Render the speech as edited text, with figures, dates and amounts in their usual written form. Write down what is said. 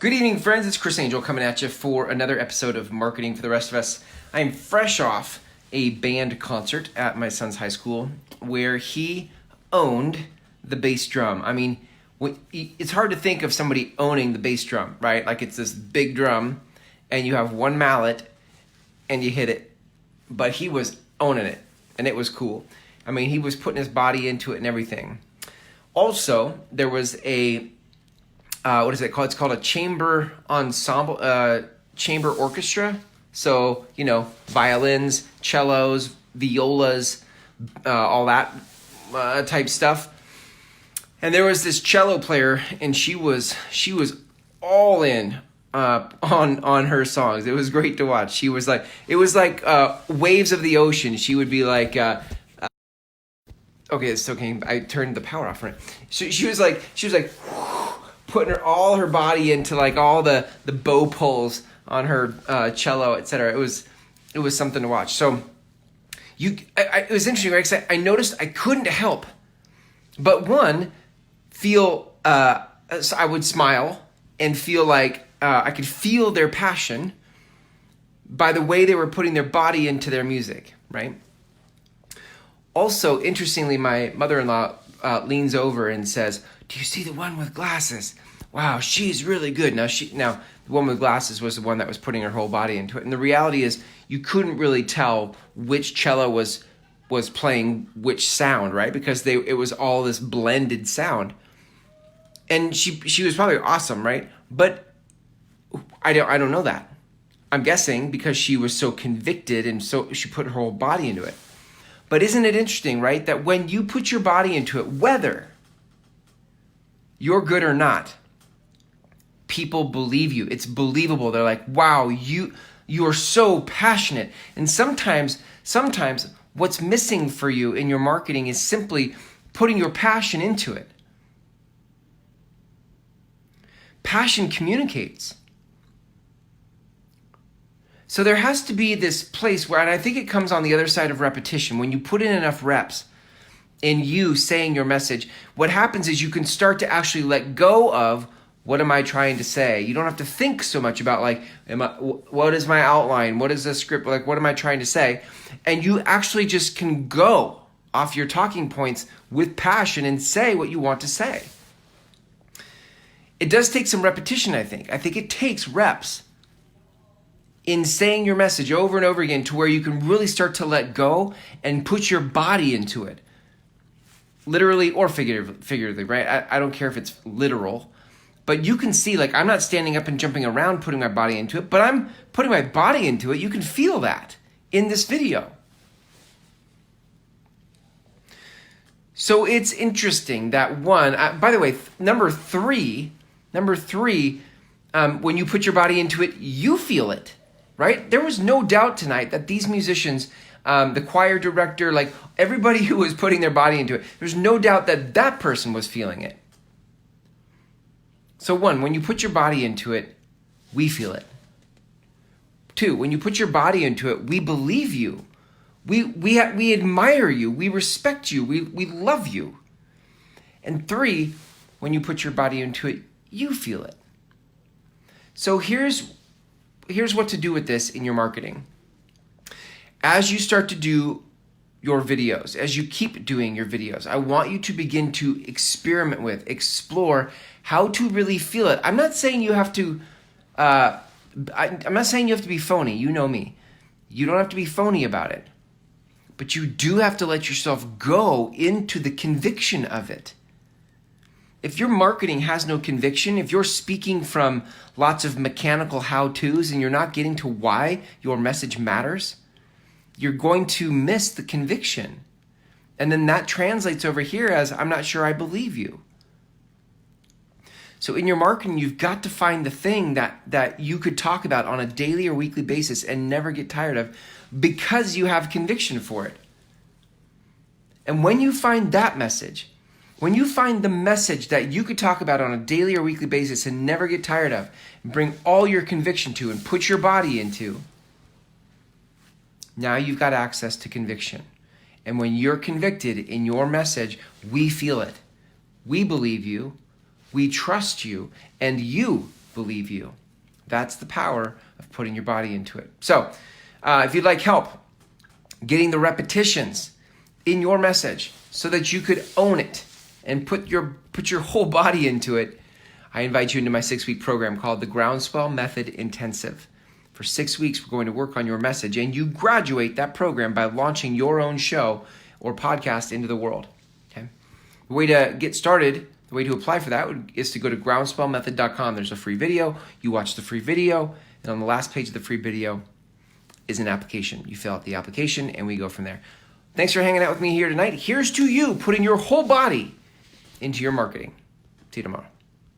Good evening, friends. It's Chris Angel coming at you for another episode of Marketing for the Rest of Us. I'm fresh off a band concert at my son's high school where he owned the bass drum. I mean, it's hard to think of somebody owning the bass drum, right? Like it's this big drum and you have one mallet and you hit it. But he was owning it and it was cool. I mean, he was putting his body into it and everything. Also, there was a what is it called? It's called a chamber ensemble, chamber orchestra. So, you know, violins, cellos, violas, all that type stuff. And there was this cello player, and she was all in on her songs. It was great to watch. She was like, it was like waves of the ocean. She would be like. Okay, it's okay. I turned the power off on it. She was like. Putting all her body into like all the bow pulls on her cello, etc. It was something to watch. So it was interesting, right? 'Cause I noticed I couldn't help but feel. So I would smile and feel like I could feel their passion by the way they were putting their body into their music, right? Also, interestingly, my mother-in-law leans over and says, "Do you see the one with glasses? Wow, she's really good." Now the one with glasses was the one that was putting her whole body into it. And the reality is you couldn't really tell which cello was playing which sound, right? Because it was all this blended sound. And she was probably awesome, right? But I don't know that. I'm guessing because she was so convicted and so she put her whole body into it. But isn't it interesting, right? That when you put your body into it, whether you're good or not, people believe you. It's believable. They're like, wow, you are so passionate. And sometimes what's missing for you in your marketing is simply putting your passion into it. Passion communicates. So there has to be this place where, and I think it comes on the other side of repetition, when you put in enough reps in you saying your message, what happens is you can start to actually let go of what am I trying to say. You don't have to think so much about like, what is my outline? What is the script? Like, what am I trying to say? And you actually just can go off your talking points with passion and say what you want to say. It does take some repetition, I think. I think it takes reps in saying your message over and over again to where you can really start to let go and put your body into it. Literally or figuratively, right? I don't care if it's literal. But you can see, like, I'm not standing up and jumping around putting my body into it, but I'm putting my body into it. You can feel that in this video. So it's interesting that by the way, number three, when you put your body into it, you feel it, right? There was no doubt tonight that these musicians, the choir director, like everybody who was putting their body into it, there's no doubt that person was feeling it. So when you put your body into it, we feel it. 2, when you put your body into it, we believe you. We admire you. We respect you. We love you. And 3, when you put your body into it, you feel it. So here's what to do with this in your marketing. As you start to do your videos, as you keep doing your videos, I want you to begin to experiment with, explore how to really feel it. I'm not saying you have to, I'm not saying you have to be phony. You know me. You don't have to be phony about it. But you do have to let yourself go into the conviction of it. If your marketing has no conviction, if you're speaking from lots of mechanical how-tos and you're not getting to why your message matters, you're going to miss the conviction. And then that translates over here as, I'm not sure I believe you. So in your marketing, you've got to find the thing that you could talk about on a daily or weekly basis and never get tired of because you have conviction for it. And when you find that message, when you find the message that you could talk about on a daily or weekly basis and never get tired of, and bring all your conviction to and put your body into, now you've got access to conviction. And when you're convicted in your message, we feel it. We believe you, we trust you, and you believe you. That's the power of putting your body into it. So if you'd like help getting the repetitions in your message so that you could own it and put your whole body into it, I invite you into my 6-week program called the Groundswell Method Intensive. For 6 weeks, we're going to work on your message, and you graduate that program by launching your own show or podcast into the world. Okay? The way to get started, the way to apply for that is to go to groundspellmethod.com. There's a free video. You watch the free video, and on the last page of the free video is an application. You fill out the application, and we go from there. Thanks for hanging out with me here tonight. Here's to you putting your whole body into your marketing. See you tomorrow.